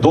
2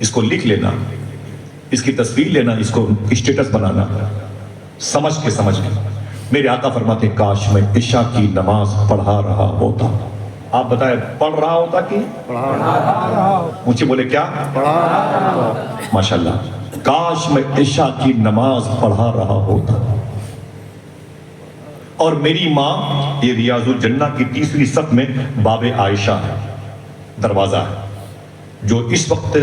اس کو لکھ لینا، اس کی تصویر لینا، اس کو اسٹیٹس بنانا، سمجھ کے میرے آقا فرماتے ہیں کاش میں عشاء کی نماز پڑھا رہا ہوتا. آپ بتائیں پڑھ رہا ہوتا کہ مجھے بولے کیا؟ ماشاءاللہ. کاش میں عشاء کی نماز پڑھا رہا ہوتا اور میری ماں، یہ ریاض الجنہ کی تیسری صف میں باب عائشہ ہے، دروازہ ہے جو اس وقت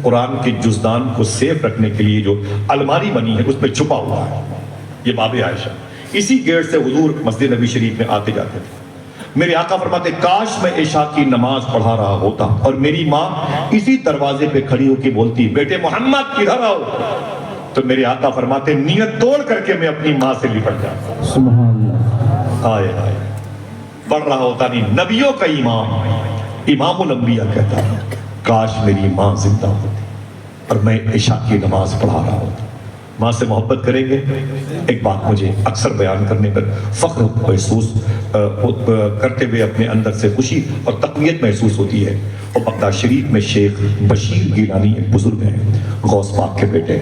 قرآن کے جزدان کو سیف رکھنے کے لیے جو الماری بنی ہے اس میں چھپا ہوا ہے، یہ باب عائشہ. اسی گیٹ سے حضور مسجد نبی شریف میں آتے جاتے تھے. میرے آقا فرماتے کاش میں عشاء کی نماز پڑھا رہا ہوتا اور میری ماں اسی دروازے پہ کھڑی ہو کے بولتی بیٹے محمد کدھر آؤ، تو میرے آقا فرماتے نیت توڑ کر کے میں اپنی ماں سے لپٹ جاتا. سبحان اللہ. آئے آئے پڑھ رہا ہوتا نہیں. نبیوں کا امام، امام الانبیاء کہتا ہے کاش میری ماں زندہ ہوتی اور میں عشاء کی نماز پڑھا رہا ہوتا. ماں سے محبت کریں گے. ایک بات مجھے اکثر بیان کرنے پر فخر محسوس کرتے ہوئے اپنے اندر سے خوشی اور تقویت محسوس ہوتی ہے. اور بغداد شریف میں شیخ بشیر گیلانی ایک بزرگ ہیں، غوث پاک کے بیٹے.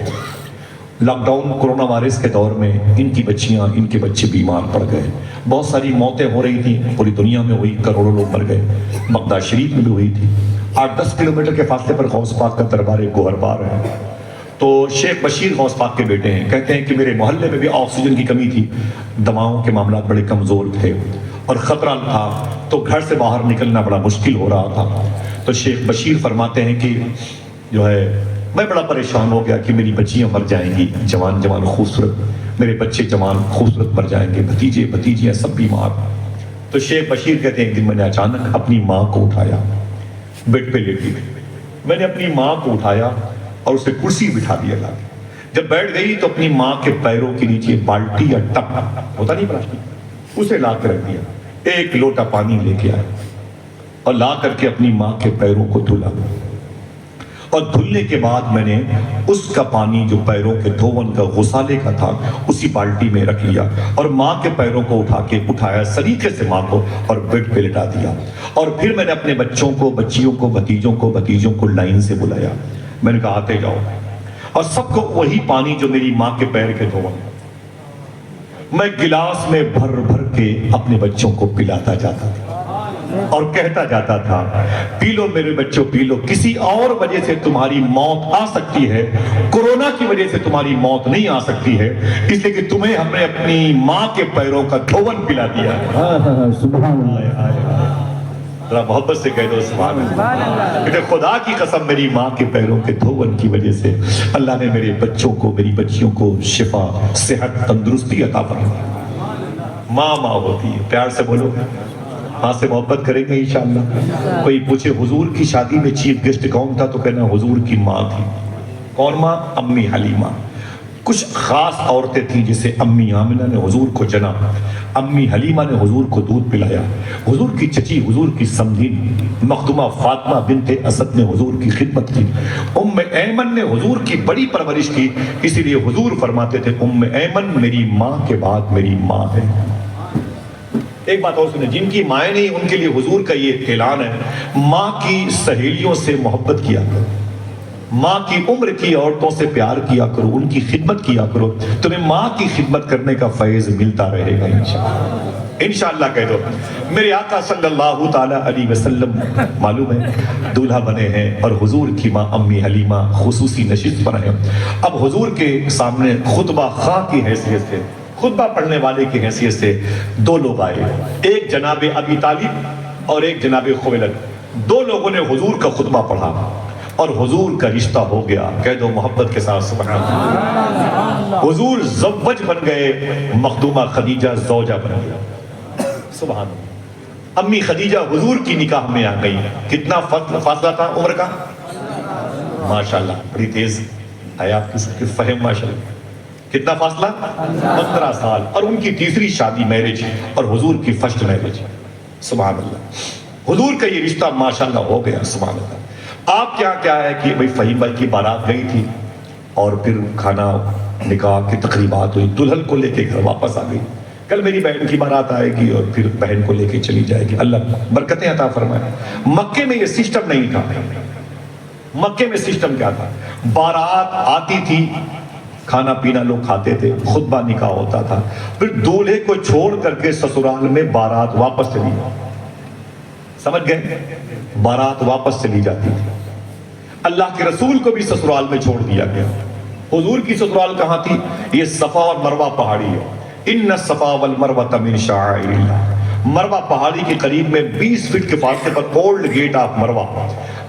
لاک ڈاؤن کرونا وائرس کے دور میں ان کی بچیاں، ان کے بچے بیمار پڑ گئے. بہت ساری موتیں ہو رہی تھیں، پوری دنیا میں ہوئی، کروڑوں لوگ مر گئے. بغداد شریف میں بھی ہوئی تھی. 8-10 کلومیٹر کے فاصلے پر غوث پاک کا دربار گوہر بار ہے. تو شیخ بشیر غوث پاک کے بیٹے ہیں، کہتے ہیں کہ میرے محلے میں بھی آکسیجن کی کمی تھی، دواؤں کے معاملات بڑے کمزور تھے اور خطرہ تھا، تو گھر سے باہر نکلنا بڑا مشکل ہو رہا تھا. تو شیخ بشیر فرماتے ہیں کہ جو ہے میں بڑا پریشان ہو گیا کہ میری بچیاں مر جائیں گی، جوان جوان خوبصورت، میرے بچے جوان خوبصورت مر جائیں گے، بھتیجے بھتیجیاں سب بیمار. تو شیخ بشیر کہتے ہیں ایک دن میں نے اچانک اپنی ماں کو اٹھایا، بیڈ پہ لیٹی تھی، میں نے اپنی ماں کو اٹھایا اور اسے کرسی بٹھا دیا. لا جب بیٹھ گئی تو اپنی ماں کے پیروں کے نیچے بالٹی یا ٹپ ہوتا نہیں پلاسٹک، اسے لا کے رکھ دیا. ایک لوٹا پانی لے کے آیا اور لا کر کے اپنی ماں کے پیروں کو دھلا، اور دھلنے کے بعد میں نے اس کا پانی جو پیروں کے دھون کا غسالے کا تھا اسی بالٹی میں رکھ لیا اور ماں کے پیروں کو اٹھایا سلیقے سے ماں کو اور بیڈ پہ لٹا دیا. اور پھر میں نے اپنے بچوں کو، بچیوں کو، بھتیجوں کو لائن سے بلایا. میں نے کہا آتے جاؤ، اور سب کو وہی پانی جو میری ماں کے پیر کے دھون میں گلاس میں بھر بھر کے اپنے بچوں کو پلاتا جاتا تھا اور کہتا جاتا تھا پی لو میرے بچوں پی لو، کسی اور وجہ سے تمہاری موت آ سکتی ہے، کورونا کی وجہ سے تمہاری موت نہیں آ سکتی ہے، اس لیے کہ تمہیں ہم نے اپنی ماں کے پیروں کا دھون پلا دیا. سبحان اللہ. ذرا محبت سے کہہ دو سبحان اللہ. کہ خدا کی قسم میری ماں کے پیروں کے دھون کی وجہ سے اللہ نے میرے بچوں کو، میری بچیوں کو شفا، صحت، تندرستی عطا فرمائی. ماں ماں ہوتی ہے. پیار سے بولو، ماں سے محبت کریں گے انشاءاللہ. کوئی پوچھے حضور کی شادی میں چیف گیسٹ کون تھا تو کہنا حضور کی ماں تھی. کون ماں؟ امی حلیمہ. کچھ خاص عورتیں تھیں جسے امی آمنہ نے حضور کو جنا، امی حلیمہ نے حضور کو دودھ پلایا، حضور کی چچی، حضور کی سمدین مخدومہ فاطمہ بنت اسد نے حضور کی خدمت کی، ام ایمن نے حضور کی بڑی پرورش کی. اسی لیے حضور فرماتے تھے ام ایمن میری ماں کے بعد میری ماں ہے. ایک بات اور سنیں، جن کی مائیں نہیں ان کے لیے حضور کا یہ اعلان ہے ماں کی سہیلیوں سے محبت کیا کرو، ماں کی عمر کی عورتوں سے پیار کیا کرو، ان کی خدمت کیا کرو، تمہیں ماں کی خدمت کرنے کا فیض ملتا رہے گا انشاءاللہ. انشاءاللہ کہہ دو. میرے آقا صلی اللہ تعالی علیہ وسلم معلوم ہے دولہا بنے ہیں اور حضور کی ماں امی حلیمہ خصوصی نشست پر ہیں. اب حضور کے سامنے خطبہ خواہ کی حیثیت سے، خطبہ پڑھنے والے کی حیثیت سے دو لوگ آئے، ایک جناب ابی طالب اور ایک جناب خویلد. دو لوگوں نے حضور کا خطبہ پڑھا اور حضور کا رشتہ ہو گیا. کہہ دو محبت کے ساتھ سبحان اللہ. حضور زوج بن گئے، مخدومہ خدیجہ زوجہ بن گیا. سبحان اللہ. امی خدیجہ حضور کی نکاح میں آ گئی. کتنا فاصلہ تھا عمر کا؟ ماشاءاللہ بڑی تیز ہے آپ کی سب کی فہم. ماشاءاللہ کتنا فاصلہ؟ 15 سال. اور ان کی تیسری شادی میرج اور حضور کی فرسٹ میرج. سبحان اللہ. حضور کا یہ رشتہ ماشاءاللہ ہو گیا. سبحان اللہ. آپ کیا ہے کہ بھئی فہیم بھائی کی بارات گئی تھی اور پھر کھانا نکاح کی تقریبات ہوئی، دلہن کو لے کے گھر واپس آ گئی. کل میری بہن کی بارات آئے گی اور پھر بہن کو لے کے چلی جائے گی. اللہ برکتیں عطا فرمائے. مکے میں یہ سسٹم نہیں تھا. مکے میں سسٹم کیا تھا؟ بارات آتی تھی، کھانا پینا لوگ کھاتے تھے، خطبہ نکاح ہوتا تھا، پھر دولہے کو چھوڑ کر کے سسرال میں بارات واپس چلی جاتی، سمجھ گئے؟ بارات واپس چلی جاتی تھی۔ اللہ کے رسول کو بھی سسرال میں چھوڑ دیا گیا۔ حضور کی سسرال کہاں تھی؟ یہ صفا اور مروہ پہاڑی ہے۔ ان الصفا والمروہ من شعائر اللہ، مروہ پہاڑی کے قریب میں 20 فٹ کے فاصلے پر اولڈ گیٹ آف مروہ،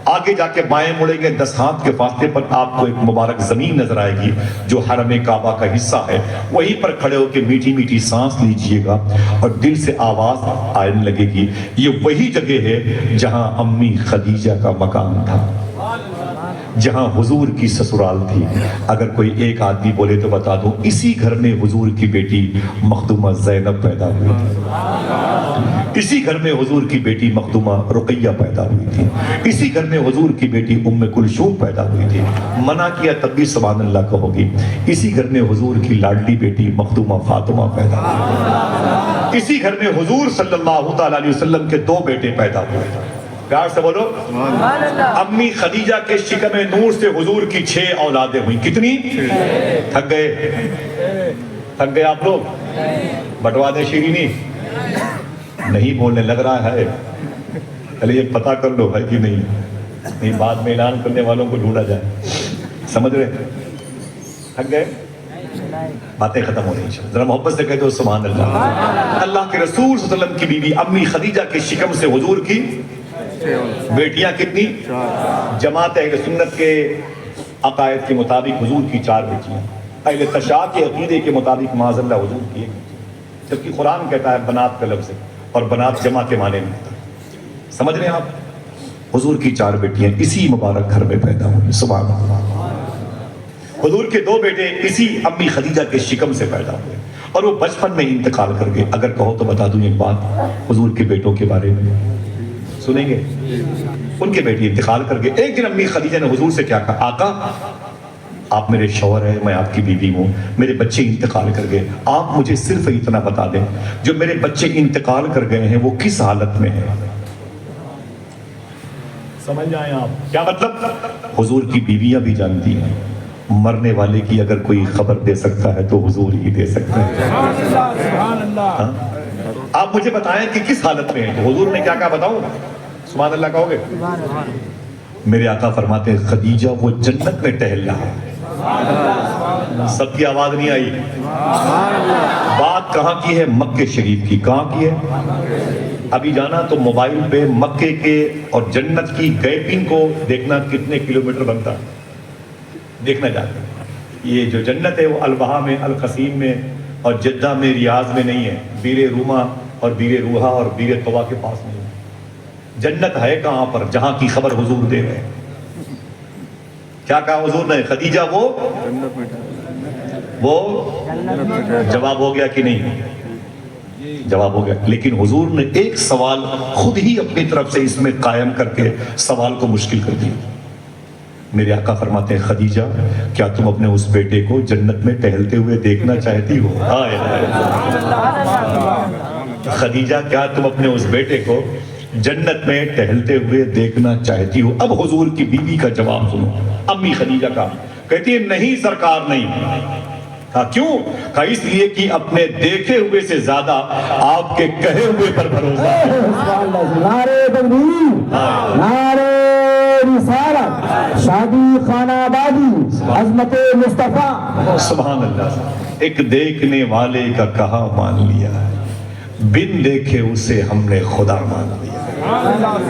آگے جا کے بائیں مڑیں گے 10 ہاتھ کے فاصلے پر آپ کو ایک مبارک زمین نظر آئے گی جو حرم کعبہ کا حصہ ہے۔ وہیں پر کھڑے ہو کے میٹھی میٹھی سانس لیجئے گا اور دل سے آواز آنے لگے گی، یہ وہی جگہ ہے جہاں امی خدیجہ کا مکان تھا، جہاں حضور کی سسرال تھی۔ اگر کوئی ایک آدمی بولے تو بتا دوں، اسی گھر میں حضور کی بیٹی مخدومہ زینب پیدا ہوئی تھی، اسی گھر میں حضور کی بیٹی مخدومہ رقیہ پیدا ہوئی تھی، اسی گھر میں حضور کی بیٹی ام کلثوم پیدا ہوئی تھی۔ منع کیا تب بھی سبحان اللہ کہو گی۔ اسی گھر میں حضور کی لاڈلی بیٹی مخدومہ فاطمہ پیدا ہوئی، اسی گھر میں حضور صلی اللہ تعالی علیہ وسلم کے 2 بیٹے پیدا ہوئے۔ پیار سے بولو، امی خدیجہ کے شکم نور سے حضور کی 6 اولادیں ہوئیں۔ کتنی؟ تھک گئے آپ لوگ؟ بٹوا دیں شیرینی؟ نہیں بولنے لگ رہا ہے، پہلے یہ پتا کر لو ہے کہ نہیں بعد میں اعلان کرنے والوں کو ڈھونڈا جائے۔ سمجھ رہے؟ تھک گئے؟ باتیں ختم ہو رہی ہیں، ذرا محبت سے کہتے ہو سبحان اللہ۔ اللہ کے رسول صلی اللہ علیہ وسلم کی بیوی امی خدیجہ کے شکم سے حضور کی بیٹیاں کتنی؟ جماعت اہل سنت کے عقائد کے مطابق حضور کی 4 بیٹیاں، اہل تشیع کے عقیدے کے مطابق معاذ اللہ حضور کی 1 بیٹی، جبکہ قرآن کہتا ہے بنات کا لفظ ہے اور بنات جمع کے معنی میں ہوتا ہے۔ سمجھ رہے ہیں آپ؟ حضور کی 4 بیٹیاں اسی مبارک گھر میں پیدا ہوئی، سبحان اللہ۔ حضور کے 2 بیٹے اسی امی خدیجہ کے شکم سے پیدا ہوئے اور وہ بچپن میں انتقال کر گئے۔ اگر کہو تو بتا دوں ایک بات حضور کے بیٹوں کے بارے میں، سنیں گے؟ ان کے بیٹے انتقال کر گئے۔ ایک دن امی خدیجہ نے حضور سے کیا کہا؟ آقا آپ میرے شوہر ہیں، میں آپ کی بیوی ہوں، میرے بچے انتقال کر گئے، آپ مجھے صرف اتنا بتا دیں جو میرے بچے انتقال کر گئے ہیں وہ کس حالت میں ہیں؟ سمجھ جائیں آپ کیا مطلب؟ حضور کی بیویاں بھی جانتی ہیں مرنے والے کی اگر کوئی خبر دے سکتا ہے تو حضور ہی دے سکتا ہے۔ ہاں؟ آپ مجھے بتائیں کہ کس حالت میں ہیں؟ تو حضور نے کیا کہا بتاؤں؟ سبحان اللہ کہو گے؟ میرے آقا فرماتے ہیں خدیجہ وہ جنت میں ٹہل رہا ہے۔ سب کی آواز نہیں آئی؟ بات کہاں کی ہے؟ مکے شریف کی۔ کہاں کی ہے؟ ابھی جانا تو موبائل پہ مکے کے اور جنت کی گیپنگ کو دیکھنا کتنے کلومیٹر بنتا ہے، دیکھنا جاتا ہے۔ یہ جو جنت ہے وہ البہا میں، القصیم میں اور جدہ میں، ریاض میں نہیں ہے، بیر روما اور بیر روحا اور بیر طوا کے پاس نہیں ہے۔ جنت ہے کہاں پر؟ جہاں کی خبر حضور دے رہے ہیں۔ کیا کہا حضور نے؟ خدیجہ وہ جواب ہو گیا کہ نہیں؟ جواب ہو گیا، لیکن حضور نے ایک سوال خود ہی اپنی طرف سے اس میں قائم کر کے سوال کو مشکل کر دیا۔ میرے آقا فرماتے ہیں خدیجہ کیا تم اپنے اس بیٹے کو جنت میں ٹہلتے ہوئے دیکھنا چاہتی ہو؟ خدیجہ کیا تم اپنے اس بیٹے کو جنت میں ٹہلتے ہوئے دیکھنا چاہتی ہو؟ اب حضور کی بیوی کا جواب سنو، امی خدیجہ کا۔ کہتی ہے نہیں سرکار نہیں۔ کہا کیوں؟ کہا اس لیے کہ اپنے دیکھے ہوئے سے زیادہ آپ کے کہے ہوئے پر بھروسہ ہے۔ نعرہ تکبیر، نعرہ رسالت، شادی خانہ آبادی، عظمت مصطفیٰ۔ سبحان اللہ۔ ایک دیکھنے والے کا کہا مان لیا، بن دیکھے اسے ہم نے خدا مان لیا۔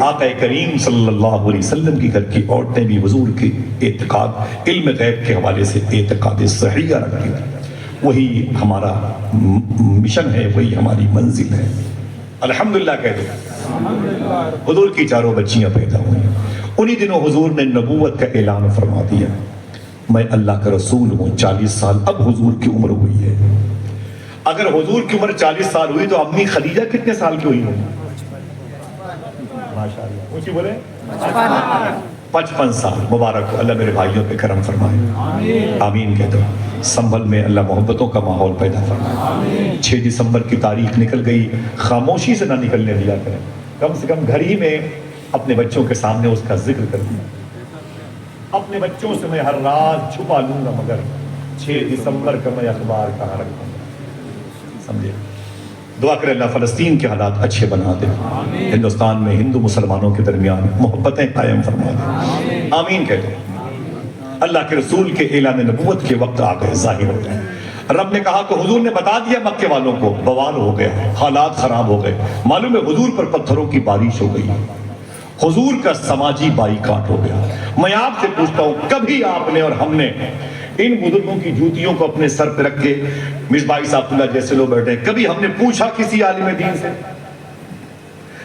آقا کریم صلی اللہ علیہ وسلم کی گھر کی عورتیں بھی حضور کی اعتقاد علم غیب کے حوالے سے اعتقاد صحیحہ رکھتی ہیں۔ وہی ہمارا مشن ہے، وہی ہماری منزل ہے۔ الحمدللہ کہہ دو۔ حضور کی 4 بچیاں پیدا ہوئی۔ انہی دنوں حضور نے نبوت کا اعلان فرما دیا، میں اللہ کا رسول ہوں۔ 40 سال اب حضور کی عمر ہوئی ہے۔ اگر حضور کی عمر 40 سال ہوئی تو امی خدیجہ کتنے سال کی ہوئی ہوں؟ ماشاءاللہ اونچی بولے 55 سال۔ مبارک ہو، اللہ میرے بھائیوں پہ کرم فرمائے، آمین کہہ دو۔ سنبھل میں اللہ محبتوں کا ماحول پیدا فرمائے۔ 6 دسمبر کی تاریخ نکل گئی، خاموشی سے نہ نکلنے دیا کریں، کم سے کم گھر ہی میں اپنے بچوں کے سامنے اس کا ذکر کر دیا۔ اپنے بچوں سے میں ہر رات چھپا لوں گا، مگر 6 دسمبر کا میں اخبار کہاں رکھوں گا؟ سمجھے؟ دعا کریں اللہ فلسطین کے حالات اچھے بنا دے، ہندوستان میں ہندو مسلمانوں کے درمیان محبتیں قائم فرما دے، آمین کہتے ہیں۔ اللہ کے رسول کے اعلان نبوت کے وقت آ گئے، ظاہر ہو گئے۔ رب نے کہا کہ حضور نے بتا دیا مکے والوں کو، بوال ہو گئے، حالات خراب ہو گئے، معلوم ہے حضور پر پتھروں کی بارش ہو گئی، حضور کا سماجی بائیکاٹ ہو گیا۔ میں آپ سے پوچھتا ہوں، کبھی آپ نے اور ہم نے ان بزرگوں کی جوتیوں کو اپنے سر پہ رکھ کے، مصباح صاحب اللہ جیسے لوگ بیٹھے ہیں، کبھی ہم نے پوچھا کسی عالم دین سے؟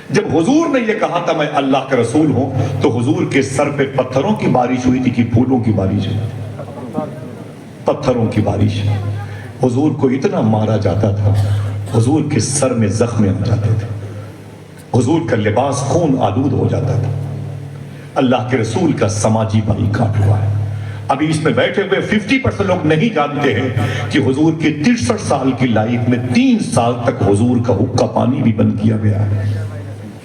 جب حضور نے یہ کہا تھا میں اللہ کا رسول ہوں، تو حضور کے سر پہ پتھروں کی بارش ہوئی تھی کہ پھولوں کی بارش ہوئی تھی؟ پتھروں کی بارش۔ حضور کو اتنا مارا جاتا تھا، حضور کے سر میں زخم آ جاتے تھے، حضور کا لباس خون آلود ہو جاتا تھا۔ اللہ کے رسول کا سماجی بائیکاٹ ہوا ہے۔ ابھی اس میں بیٹھے ہوئے 50% لوگ نہیں جانتے ہیں کہ حضور کی 63 سال کی لائف میں 3 سال تک حضور کا حقہ پانی بھی بند کیا گیا ہے،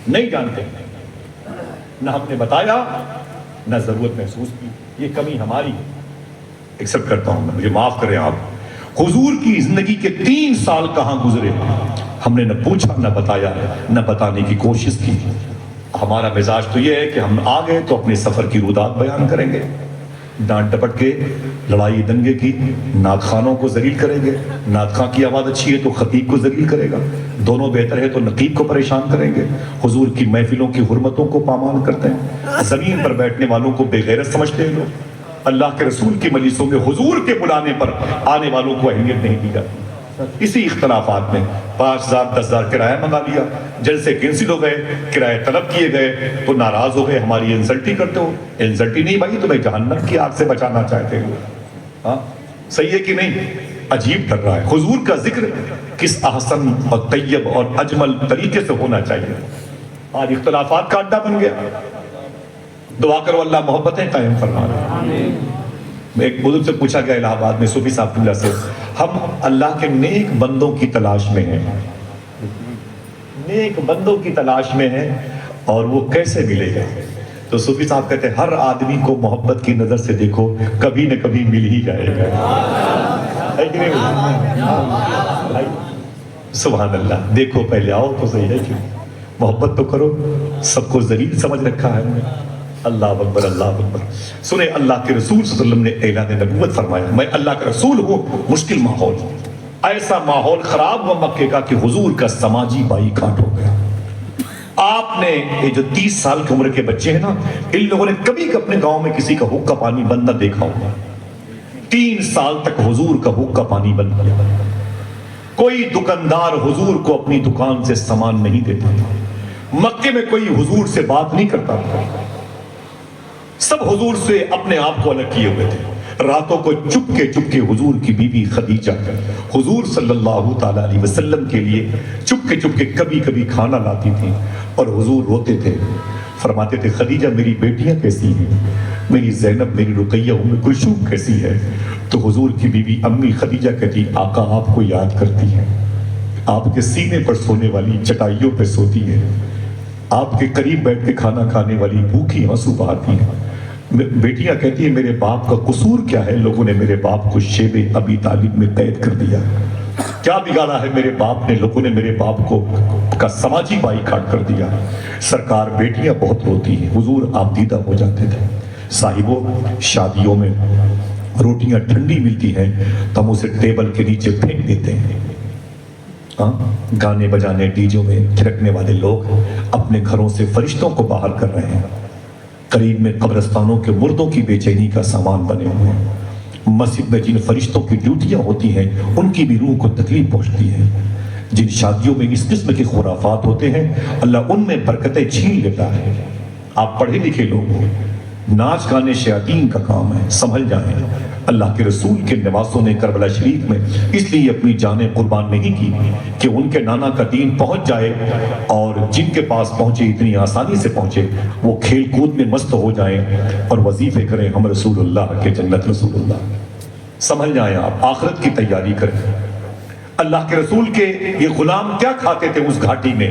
نہیں جانتے، نہ ہم نے بتایا نہ ضرورت محسوس کی۔ یہ کمی ہماری ہے، ایکسپٹ کرتا ہوں میں، مجھے معاف کریں آپ۔ حضور کی زندگی کے 3 سال کہاں گزرے، ہم نے نہ پوچھا نہ بتایا نہ بتانے کی کوشش کی۔ ہمارا مزاج تو یہ ہے کہ ہم آ گئے تو اپنے سفر کی رودات بیان کریں گے، ڈانٹ ڈپٹ کے لڑائی دنگے کی، نعت خوانوں کو ذلیل کریں گے، نعت خواں کی آواز اچھی ہے تو خطیب کو ذلیل کرے گا، دونوں بہتر ہے تو نقیب کو پریشان کریں گے۔ حضور کی محفلوں کی حرمتوں کو پامال کرتے ہیں، زمین پر بیٹھنے والوں کو بے غیرت سمجھتے ہیں لوگ۔ اللہ کے رسول کی مجلسوں میں حضور کے بلانے پر آنے والوں کو اہمیت نہیں دی جاتی۔ اسی اختلافات میں 5,000 10,000 کرایہ منگا لیا، جلسے کینسل ہو گئے، کرایہ طلب کیے گئے تو ناراض ہو گئے، ہماری انسلٹی کرتے ہو۔ انسلٹی نہیں بھائی، تمہیں جہنم کی آگ سے بچانا چاہتے ہو، ہاں صحیح ہے کہ نہیں؟ عجیب کر رہا ہے۔ حضور کا ذکر کس احسن اور طیب اور اجمل طریقے سے ہونا چاہیے، آج اختلافات کا اڈا بن گیا۔ دعا کرو اللہ محبتیں قائم فرما دے۔ میں ایک بزرگ سے پوچھا گیا الہ آباد میں، صوفی صاحب اللہ سے، ہم اللہ کے نیک بندوں کی تلاش میں ہیں، نیک بندوں کی تلاش میں ہیں، اور وہ کیسے ملے گا؟ تو صوفی صاحب کہتے ہیں ہر آدمی کو محبت کی نظر سے دیکھو، کبھی نہ کبھی مل ہی جائے گا۔ ہے کہ نہیں؟ سبحان اللہ، دیکھو پہلے آؤ تو صحیح ہے، کیوں محبت تو کرو، سب کو ذلیل سمجھ رکھا ہے ہم نے۔ اللہ اکبر، اللہ اکبر۔ سنیں اللہ کے رسول صلی اللہ علیہ وسلم نے اعلان نبوت فرمایا، میں اللہ کا رسول ہوں۔ مشکل ماحول، ایسا ماحول خراب ہوا مکے کا کہ حضور کا سماجی بائیکاٹ ہو گیا۔ آپ نے یہ جو 30 سال کی عمر کے بچے ہیں نا، ان لوگوں نے کبھی اپنے گاؤں میں کسی کا حقہ پانی بند نہ دیکھا ہوگا۔ 3 سال تک حضور کا حقہ پانی بند کیا، کوئی دکاندار حضور کو اپنی دکان سے سامان نہیں دیتا تھا، مکے میں کوئی حضور سے بات نہیں کرتا تھا، سب حضور سے اپنے آپ کو الگ کیے ہوئے تھے۔ راتوں کو چپ کے حضور کی بیوی خدیجہ حضور صلی اللہ تعالیٰ علیہ وسلم کے لیے چپ کے کبھی کبھی کھانا لاتی تھی، اور حضور روتے تھے، فرماتے تھے خدیجہ میری بیٹیاں کیسی ہیں، میری زینب میری رقیہ ام کلثوم کیسی ہے؟ تو حضور کی بیوی امی خدیجہ کہتی آقا آپ کو یاد کرتی ہے، آپ کے سینے پر سونے والی چٹائیوں پہ سوتی ہے، آپ کے قریب بیٹھ کے کھانا کھانے والی بھوکی آنسو بہاتی ہیں۔ بیٹیاں کہتی ہیں میرے باپ کا قصور کیا ہے، لوگوں نے میرے باپ کو شیب ابی طالب میں قید کر دیا، کیا بگاڑا ہے میرے باپ نے، لوگوں نے میرے باپ کو کا سماجی بائیکاٹ کر دیا۔ سرکار بیٹیاں بہت روتی ہیں، حضور آپ دیدہ ہو جاتے تھے۔ صاحبوں، شادیوں میں روٹیاں ٹھنڈی ملتی ہیں تو ہم اسے ٹیبل کے نیچے پھینک دیتے ہیں۔ گانے بجانے ڈیجوں میں تھرکنے والے لوگ اپنے گھروں سے فرشتوں کو باہر کر رہے ہیں، قریب میں قبرستانوں کے مردوں کی بے چینی کا سامان بنے ہوئے ہیں۔ مسجد میں جن فرشتوں کی ڈیوٹیاں ہوتی ہیں ان کی بھی روح کو تکلیف پہنچتی ہے۔ جن شادیوں میں اس قسم کے خرافات ہوتے ہیں اللہ ان میں برکتیں چھین لیتا ہے۔ آپ پڑھے لکھے لوگ ہو، ناچ گانے شیاطین کا کام ہے، سنبھل جائیں۔ اللہ کے رسول کے نواسوں نے کربلا شریف میں اس لیے اپنی جانیں قربان نہیں کی کہ ان کے نانا کا دین پہنچ جائے، اور جن کے پاس پہنچے اتنی آسانی سے پہنچے وہ کھیل کود میں مست ہو جائیں اور وظیفے کریں ہم رسول اللہ کے جنت رسول اللہ۔ سنبھل جائیں، آپ آخرت کی تیاری کریں۔ اللہ کے رسول کے یہ غلام کیا کھاتے تھے اس گھاٹی میں؟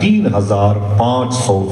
3500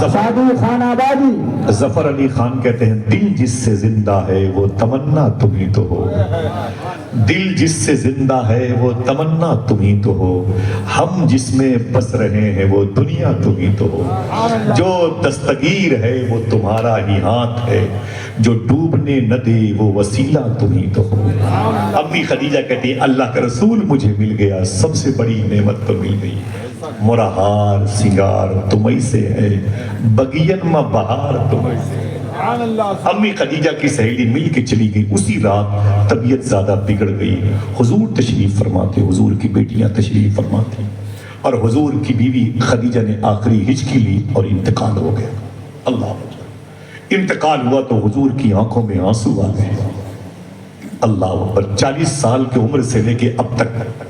شادی خان آبادی. ظفر علی خان کہتے ہیں دل جس سے زندہ ہے وہ تمنا تم ہی تو ہو. دل جس سے زندہ ہے وہ تمنا تم ہی تو ہو. ہم جس میں بس رہے ہیں وہ دنیا تم ہی تو ہو. جو دستگیر ہے وہ تمہارا ہی ہاتھ ہے. جو ڈوبنے نہ دے وہ وسیلہ تم ہی تو ہو. امی خدیجہ کہتی ہے اللہ کا رسول مجھے مل گیا, سب سے بڑی نعمت تو مل گئی. مرہار سنگار تمہیں سے ہے, بگین میں بہار تمہیں سے. امی خدیجہ کی سہیلی مل کے چلی گئی. اسی رات طبیعت زیادہ بگڑ گئی. حضور تشریف فرماتے, حضور کی بیٹیاں تشریف فرماتی, اور حضور کی بیوی خدیجہ نے آخری ہچکی لی اور انتقال ہو گیا. اللہ اکبر. انتقال ہوا تو حضور کی آنکھوں میں آنسو آ گئے. اللہ اکبر. 40 سال کی عمر سے لے کے اب تک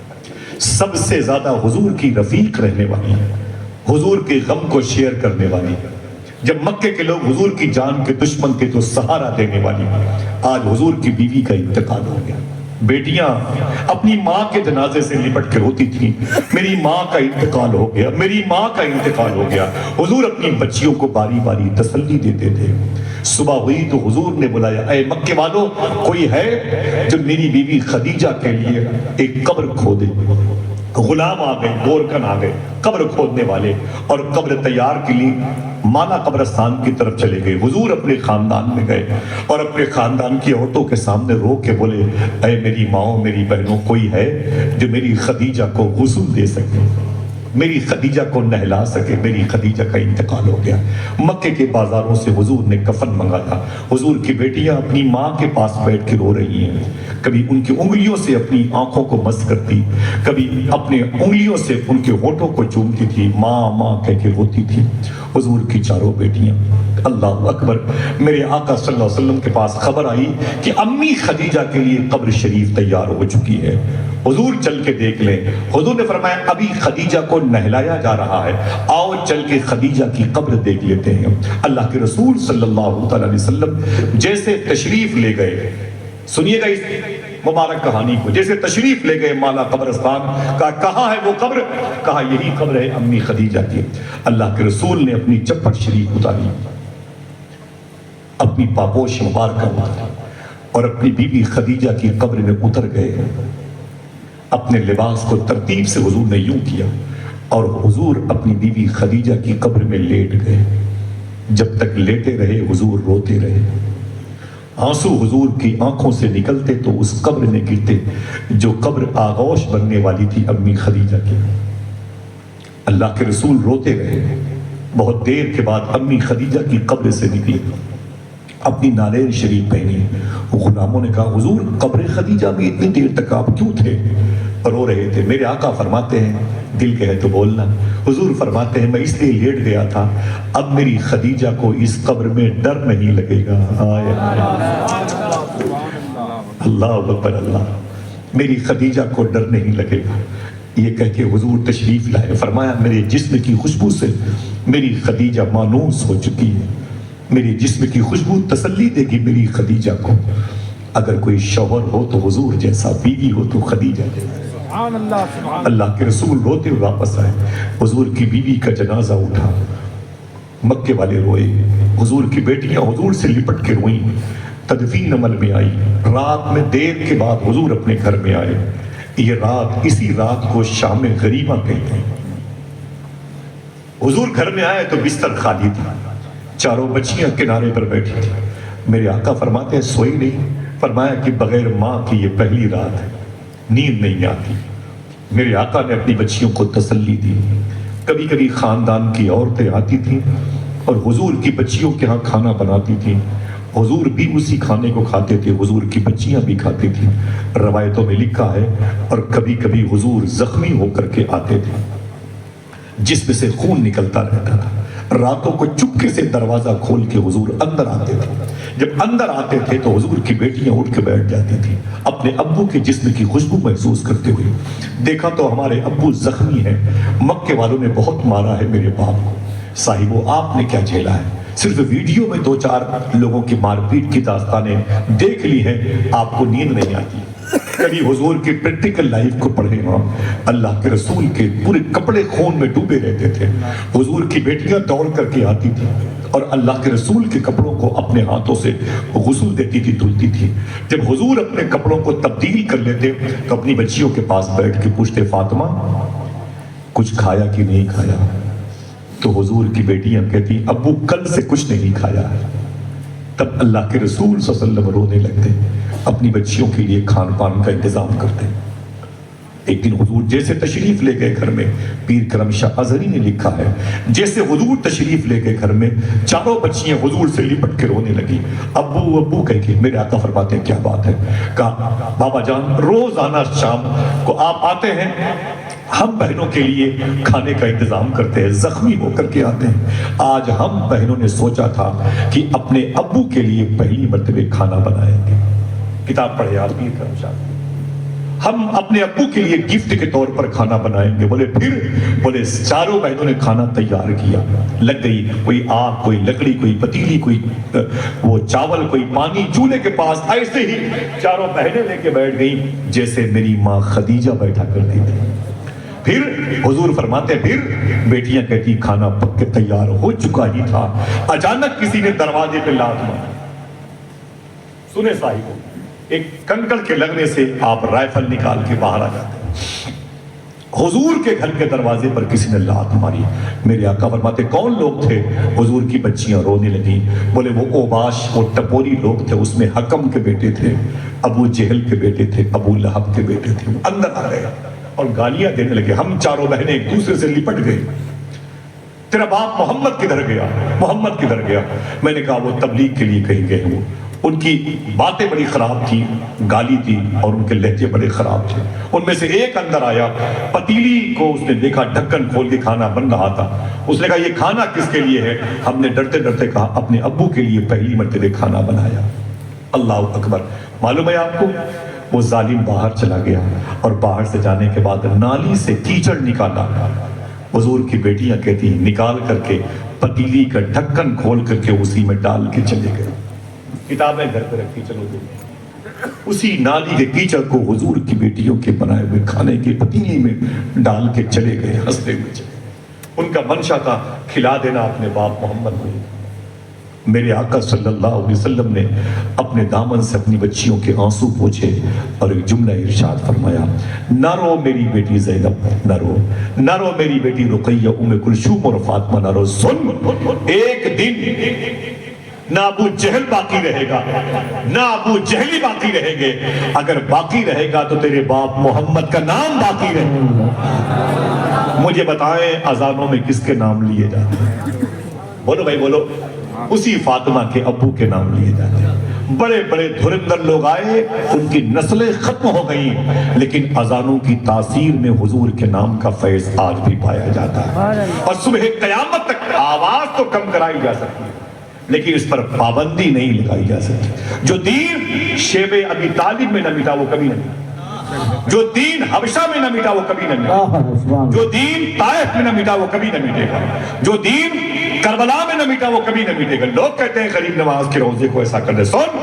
سب سے زیادہ حضور کی رفیق رہنے والی, حضور کے غم کو شیئر کرنے والی, جب مکے کے لوگ حضور کی جان کے دشمن تھے تو سہارا دینے والی, آج حضور کی بیوی کا انتقال ہو گیا. بیٹیاں اپنی ماں کے جنازے سے لپٹ کے روتی تھیں, میری ماں کا انتقال ہو گیا, میری ماں کا انتقال ہو گیا. حضور اپنی بچیوں کو باری باری تسلی دیتے تھے. صبح ہوئی تو حضور نے بلایا, اے مکے والو کوئی ہے جو میری بیوی خدیجہ کے لیے ایک قبر کھودے. غلام آ گئے, گورکن آ گئے, قبر کھودنے والے, اور قبر تیار کے لیے مانا قبرستان کی طرف چلے گئے. حضور اپنے خاندان میں گئے اور اپنے خاندان کی عورتوں کے سامنے رو کے بولے, اے میری ماؤں میری بہنوں, کوئی ہے جو میری خدیجہ کو غسل دے سکے, میری خدیجہ کو نہلا سکے. میری خدیجہ کا انتقال ہو گیا. مکے کے بازاروں سے حضور نے کفن منگایا. حضور کی بیٹیاں اپنی ماں کے پاس بیٹھ کے رو رہی ہیں, کبھی ان کی انگلیوں سے اپنی آنکھوں کو مس کرتی, کبھی اپنے انگلیوں سے ان کے ہونٹوں کو چومتی تھی, ماں ماں کہہ کے روتی تھی. حضور کی چاروں بیٹیاں. اللہ اکبر. میرے آقا صلی اللہ علیہ وسلم کے پاس خبر آئی کہ امی خدیجہ کے لیے قبر شریف تیار ہو چکی ہے. حضور چل کے دیکھ لیں. حضور نے فرمایا ابھی خدیجہ کو نہلایا جا رہا ہے, آؤ چل کے خدیجہ کی قبر دیکھ لیتے ہیں. اللہ کے رسول صلی اللہ علیہ وسلم جیسے تشریف لے گئے, سنیے گا اس مبارک کہانی کو, جیسے تشریف لے گئے مالا قبرستان, کہاں ہے وہ قبر؟ کہا یہی قبر ہے امی خدیجہ کی. اللہ کے رسول نے اپنی چپٹ شریف اتاری, اپنی پاپوش مبارکہ اتاری, اور اپنی بیوی خدیجہ کی قبر میں اتر گئے. اپنے لباس کو ترتیب سے حضور نے یوں کیا, اور حضور اپنی بیوی خدیجہ کی قبر میں لیٹ گئے. جب تک لیٹے رہے حضور روتے رہے. آنسو حضور کی آنکھوں سے نکلتے تو اس قبر میں گرتے جو قبر آغوش بننے والی تھی امی خدیجہ کی. اللہ کے رسول روتے رہے. بہت دیر کے بعد امی خدیجہ کی قبر سے نکلے, اپنی نالین شریف پہنی. غلاموں نے کہا حضور قبر خدیجہ میں اتنی دیر تک آپ کیوں تھے؟ رو رہے تھے. میرے آقا فرماتے ہیں دل کہے تو بولنا. حضور فرماتے ہیں میں اس لیے لیٹ گیا تھا, اب میری خدیجہ کو اس قبر میں ڈر نہیں لگے گا. اللہ اکبر. اللہ, میری خدیجہ کو ڈر نہیں لگے گا. یہ کہہ کے حضور تشریف لائے. فرمایا میرے جسم کی خوشبو سے میری خدیجہ مانوس ہو چکی ہے. میری جسم کی خوشبو تسلی دے گی میری خدیجہ کو. اگر کوئی شوہر ہو تو حضور جیسا, بیوی ہو تو خدیجہ جیسا. اللہ کے رسول روتے ہوئے واپس آئے. حضور کی بیوی کا جنازہ اٹھا, مکے والے روئے, حضور کی بیٹیاں حضور سے لپٹ کے روئیں. تدفین عمل میں آئی. رات میں دیر کے بعد حضور اپنے گھر میں آئے. یہ رات, اسی رات کو شام غریبہ کہتے ہیں. حضور گھر میں آئے تو بستر خالی تھا, چاروں بچیاں کنارے پر بیٹھی تھی. میرے آقا فرماتے ہیں سوئی نہیں. فرمایا کہ بغیر ماں کی یہ پہلی رات ہے, نیند نہیں آتی. میرے آقا نے اپنی بچیوں کو تسلی دی. کبھی کبھی خاندان کی عورتیں آتی تھیں اور حضور کی بچیوں کے ہاں کھانا بناتی تھیں. حضور بھی اسی کھانے کو کھاتے تھے, حضور کی بچیاں بھی کھاتی تھیں. روایتوں میں لکھا ہے, اور کبھی کبھی حضور زخمی ہو کر کے آتے تھے, جسم سے خون نکلتا رہتا تھا. راتوں کو چپکے سے دروازہ کھول کے حضور اندر آتے تھے. جب اندر آتے تھے تو حضور کی بیٹیاں اٹھ کے بیٹھ جاتی تھیں, اپنے ابو کے جسم کی خوشبو محسوس کرتے ہوئے. دیکھا تو ہمارے ابو زخمی ہیں, مکے والوں نے بہت مارا ہے میرے باپ کو. صاحبو آپ نے کیا جھیلا ہے؟ صرف ویڈیو میں 2-4 لوگوں کی مار پیٹ کی داستانیں دیکھ لی ہیں، آپ کو نیند نہیں آتی۔ کبھی حضور کی پریکٹیکل لائف کو پڑھیں ہاں، اللہ کے رسول کے پورے کپڑے خون میں ڈوبے رہتے تھے، حضور کی بیٹیاں دوڑ کر کے آتی تھی اور اللہ کے رسول کے کپڑوں کو اپنے ہاتھوں سے غسل دیتی تھی، دھلتی تھی۔ جب حضور اپنے کپڑوں کو تبدیل کر لیتے تو اپنی بچیوں کے پاس بیٹھ کے پوچھتے، فاطمہ کچھ کھایا کہ نہیں کھایا؟ تو حضور کی بیٹیاں کہتی، ابو کل سے کچھ نہیں کھایا ہے۔ تب اللہ کے رسول صلی اللہ علیہ وسلم رونے لگتے، اپنی بچیوں کے لیے کھان پان کا انتظام کرتے۔ ایک دن حضور جیسے تشریف لے گئے گھر میں، پیر کرم شاہ ازہری نے لکھا ہے، جیسے حضور تشریف لے گئے گھر میں، چاروں بچیاں حضور سے لپٹ کے رونے لگی۔ ابو ابو کہہ کے میرے آقا فرماتے ہیں، کیا بات ہے؟ کہا، بابا جان روزانہ شام کو آپ آتے ہیں، ہم بہنوں کے لیے کھانے کا انتظام کرتے ہیں، زخمی ہو کر کے آتے ہیں۔ آج ہم بہنوں نے سوچا تھا کہ اپنے ابو کے لیے پہلی مرتبہ کھانا بنائیں گے۔ کتاب پڑھے آپ پیر کرم شاہ، ہم اپنے ابو کے لیے گفٹ کے طور پر کھانا بنائیں گے۔ بولے پھر؟ بولے چاروں بہنوں نے کھانا تیار کیا، لگ گئی کوئی آگ، کوئی لکڑی، کوئی پتیلی، کوئی وہ چاول، کوئی پانی چولہے کے پاس، ایسے ہی چاروں بہنیں لے کے بیٹھ گئی جیسے میری ماں خدیجہ بیٹھا کرتی تھی۔ پھر حضور فرماتے ہیں، پھر بیٹیاں کہتی کھانا پک کے تیار ہو چکا ہی تھا، اچانک کسی نے دروازے پہ لات ماری۔ سنے صاحب، ایک کنکڑ کے لگنے سے آپ رائفل نکال کے باہر آ جاتے ہیں۔ حضور کے گھر کے دروازے پر کسی نے لات ماری۔ میرے آقا فرماتے کون لوگ تھے؟ حضور کی بچیاں رونے لگیں، بولے وہ اوباش، وہ ٹپوری لوگ تھے، اس میں حکم کے بیٹے تھے، ابو جہل کے بیٹے تھے، ابو لہب کے بیٹے تھے۔ وہ اندر آ گئے اور گالیاں دینے لگے۔ ہم چاروں بہنیں ایک دوسرے سے لپٹ گئے، تیرا باپ محمد کدھر گیا؟ محمد کدھر گیا؟ میں نے کہا وہ تبلیغ کے لیے کہیں گئے ہیں۔ ان کی باتیں بڑی خراب تھی، گالی تھی، اور ان کے لہجے بڑے خراب تھے۔ ان میں سے ایک اندر آیا، پتیلی کو اس نے دیکھا، ڈھکن کھول کے کھانا بن رہا تھا۔ اس نے کہا یہ کھانا کس کے لیے ہے؟ ہم نے ڈرتے ڈرتے کہا اپنے ابو کے لیے پہلی مرتبہ کھانا بنایا۔ اللہ اکبر۔ معلوم ہے آپ کو، وہ ظالم باہر چلا گیا اور باہر سے جانے کے بعد نالی سے کیچڑ نکالا۔ حضور کی بیٹیاں کہتی نکال کر کے پتیلی کا ڈھکن کھول کر کے اسی میں ڈال کے چلے گئے۔ کتابیں گھر پہ رکھی، چلو دو۔ اسی نالی کے کیچڑ کو حضور کی بیٹیوں کے بنائے ہوئے کھانے کی پتیلی میں ڈال کے چلے گئے، ہنستے ہوئے چلے گئے۔ ان کا منشا تھا کھلا دینا اپنے باپ محمد کو۔ میرے آقا صلی اللہ علیہ وسلم نے اپنے دامن سے اپنی بچیوں کے آنسو پوچھے اور ایک جملہ ارشاد فرمایا، نہ رو میری بیٹی زینب، نہ رو، نہ رو میری بیٹی رقیہ، ام کلثوم اور فاطمہ، نہ رو۔ سن، ایک دن نہ ابو جہل باقی رہے گا، نہ ابو جہلی باقی رہیں گے، اگر باقی رہے گا تو تیرے باپ محمد کا نام باقی رہے گا۔ مجھے بتائیں اذانوں میں کس کے نام لیے جاتے ہیں؟ بولو بھائی بولو۔ اسی فاطمہ کے ابو کے نام لیے جاتے ہیں۔ بڑے بڑے دھرندر لوگ آئے، ان کی نسلیں ختم ہو گئیں، لیکن اذانوں کی تاثیر میں حضور کے نام کا فیض آج بھی پایا جاتا ہے۔ اور صبح قیامت تک آواز تو کم کرائی جا سکتی ہے، لیکن اس پر پابندی نہیں لگائی جا سکتی۔ جو دین شیب ابی طالب میں نہ مٹا وہ کبھی نہ مٹا، جو دین حبشہ میں نہ مٹا وہ کبھی نہ مٹا، جو دین طائف میں نہ مٹا وہ کبھی نہ مٹے گا، جو دین کربلا میں نہ مٹا وہ کبھی نہ مٹے گا۔ لوگ کہتے ہیں غریب نواز کے روزے کو ایسا کر دے۔ سن،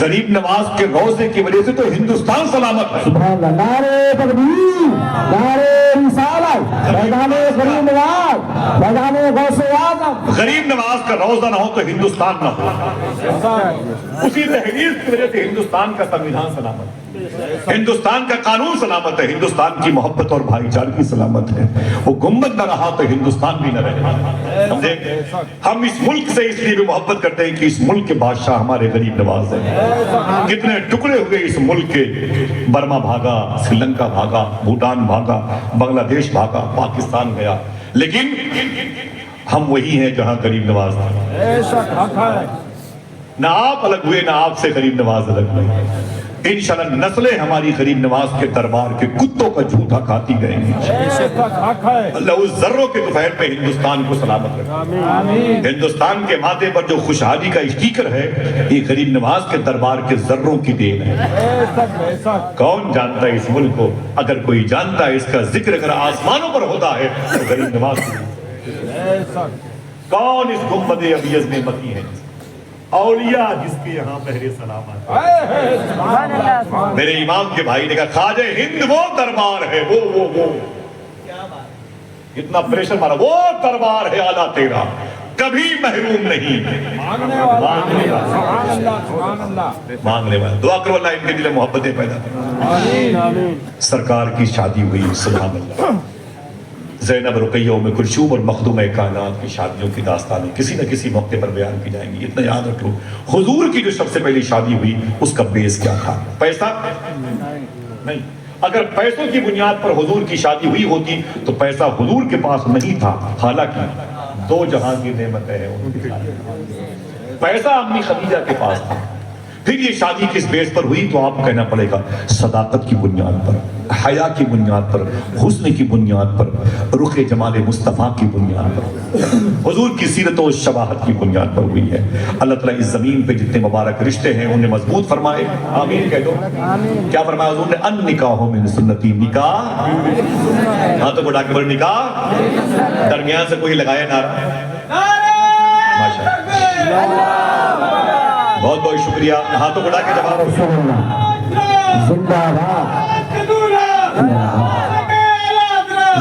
غریب نواز کے روزے کی وجہ سے تو ہندوستان سلامت ہے۔ سبحان اللہ، نعرے تکبیر، نعرے رسالت، میدان غریب نواز، میدان غوث اعظم۔ غریب نواز کا روزہ نہ ہو تو ہندوستان نہ ہو۔ اسی تحریر کی وجہ سے ہندوستان کا سنویدھان سلامت ہے، ہندوستان کا قانون سلامت ہے، ہندوستان کی محبت اور بھائی چارگی سلامت ہے۔ وہ گنبد نہ رہا تو ہندوستان بھی نہ رہے۔ سمجھے؟ ہم اس ملک سے اس لیے بھی محبت کرتے ہیں کہ اس ملک کے بادشاہ ہمارے غریب نواز ہیں۔ کتنے ٹکڑے ہوئے اس ملک کے، برما بھاگا، سری لنکا بھاگا، بھوٹان بھاگا، بنگلہ دیش بھاگا، پاکستان گیا، لیکن ہم وہی ہیں جہاں غریب نواز تھا۔ نہ آپ الگ ہوئے، نہ آپ سے غریب نواز الگ ہوئے۔ انشاءاللہ نسلیں ہماری غریب نواز کے دربار کے کتوں کا جھوٹا کھاتی گئیں گی۔ اللہ اس ذروں کے دوپہر میں ہندوستان کو سلامت رکھے۔ ہندوستان کے ماتھے پر جو خوشحالی کا اسٹیکر ہے، یہ غریب نواز کے دربار کے ذروں کی دین ہے۔ کون جانتا ہے اس ملک کو؟ اگر کوئی جانتا ہے اس کا ذکر اگر آسمانوں پر ہوتا ہے تو غریب نواز کی۔ کون اس گنبد ابیض میں مکی ہے؟ اولیاء جس کے یہاں پہرے سلام آتے ہیں۔ میرے امام کے بھائی نے کہا خواجہ ہند وہ دربار ہے، وہ اتنا پریشر مارا، وہ دربار ہے اعلیٰ تیرا، کبھی محروم نہیں۔ مانگنے والا، دعا کرو اللہ ان کے دل میں محبتیں پیدا کرے۔ سرکار کی شادی ہوئی، سبحان اللہ۔ زینب، رقیہ، ام کلثوم اور مخدوم کائنات کی شادیوں کی داستانیں کسی نہ کسی موقع پر بیان کی جائیں گی۔ اتنا یاد رکھو، حضور کی جو سب سے پہلی شادی ہوئی اس کا بیس کیا تھا؟ پیسہ نہیں۔ اگر پیسوں کی بنیاد پر حضور کی شادی ہوئی ہوتی تو پیسہ حضور کے پاس نہیں تھا، حالانکہ دو جہاں کی نعمتیں ہیں ان کے ساتھ۔ پیسہ امی خدیجہ کے پاس تھا۔ پھر یہ شادی کس بیس پر ہوئی تو آپ کو کہنا پڑے گا صداقت کی بنیاد پر، حیا کی بنیاد پر، حسن کی بنیاد پر، رخ جمال مصطفیٰ کی بنیاد پر، حضور کی سیرت و شباہت کی بنیاد پر ہوئی ہے۔ اللہ تعالیٰ اس زمین پہ جتنے مبارک رشتے ہیں انہیں مضبوط فرمائے، آمین کہہ دو۔ کیا فرمایا حضور نے؟ ان نکاح من سنتی، نکاح ہاں تو بڑھا کے بڑھ، نکاح درمیان سے کوئی لگایا نعرہ؟ ماشاءاللہ، بہت بہت شکریہ، ہاتھوں بڑھا کے جواب۔ رسول اللہ زندہ باد،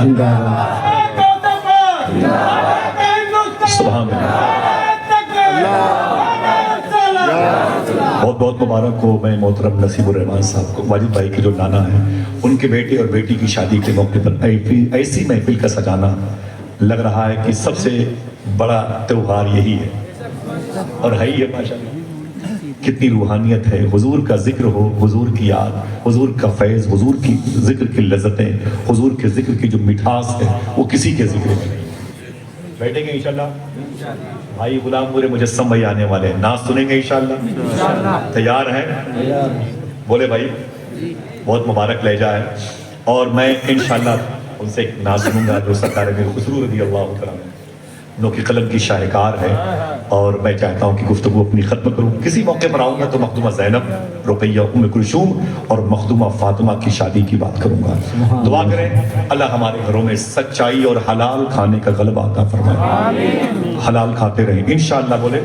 زندہ باد، سبحان اللہ۔ بہت بہت مبارک ہو میں محترم نصیب الرحمان صاحب کو، واجد بھائی کے جو نانا ہیں، ان کے بیٹے اور بیٹی کی شادی کے موقع پر ایسی محفل کا سجانا لگ رہا ہے کہ سب سے بڑا تہوار یہی ہے، اور ہے ہی ہے ماشاءاللہ۔ کتنی روحانیت ہے، حضور کا ذکر ہو، حضور کی یاد، حضور کا فیض، حضور کی ذکر کی لذتیں، حضور کے ذکر کی جو مٹھاس ہے وہ کسی کے ذکر میں نہیں۔ بیٹھیں گے انشاءاللہ؟ بھائی غلام پورے مجسم بھائی آنے والے ہیں، ناز سنیں گے انشاءاللہ؟ تیار ہیں؟ بولے بھائی، بہت مبارک لہجہ ہے، اور میں انشاءاللہ ان سے ایک ناز سنوں گا جو سرکار امیر خسرو رضی اللہ تعالیٰ عنہ نو کی قلم کی شاہکار ہے، اور میں چاہتا ہوں کہ گفتگو اپنی ختم کروں۔ کسی موقع پر آؤں گا تو مخدومہ زینب، رقیہ، ام کلثوم اور مخدومہ فاطمہ کی شادی کی بات کروں گا۔ دعا کریں اللہ ہمارے گھروں میں سچائی اور حلال کھانے کا غلبہ عطا فرمائے، حلال کھاتے رہیں انشاءاللہ۔ بولے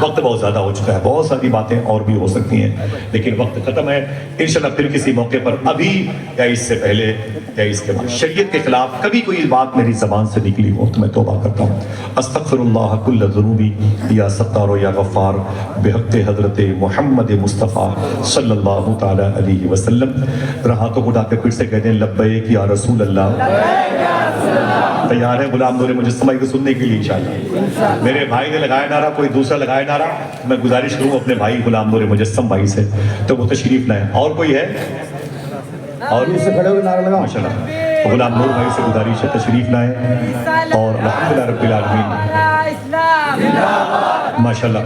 وقت بہت زیادہ ہو چکا ہے، بہت ساری باتیں اور بھی ہو سکتی ہیں لیکن وقت ختم ہے۔ انشاءاللہ پھر کسی موقع پر، ابھی یا اس سے پہلے یا اس کے بعد، شریعت کے خلاف کبھی کوئی بات میری زبان سے نکلی ہو تو میں توبہ کرتا ہوں۔ استغفر اللہ کل ذنوبی یا ستار و یا غفار بحق حضرت محمد مصطفیٰ صلی اللہ تعالی علیہ وسلم۔ ہاتھوں کو اٹھا کے پھر سے کہتے ہیں لبیک یا رسول اللہ۔ تیار ہے غلام نور مجسم بھائی کو سننے کے لیے انشاءاللہ؟ میرے بھائی نے لگایا نعرہ، کوئی دوسرا لگایا نعرہ؟ میں گزارش کروں اپنے بھائی غلام نور مجسم بھائی سے تو وہ تشریف لائیں۔ اور کوئی ہے؟ اور اس سے کھڑے ہوئے نعرہ لگاؤ۔ ماشاءاللہ غلام نور بھائی سے گزارش ہے تشریف لائیں، اور الحمدللہ رب العالمین ماشاءاللہ۔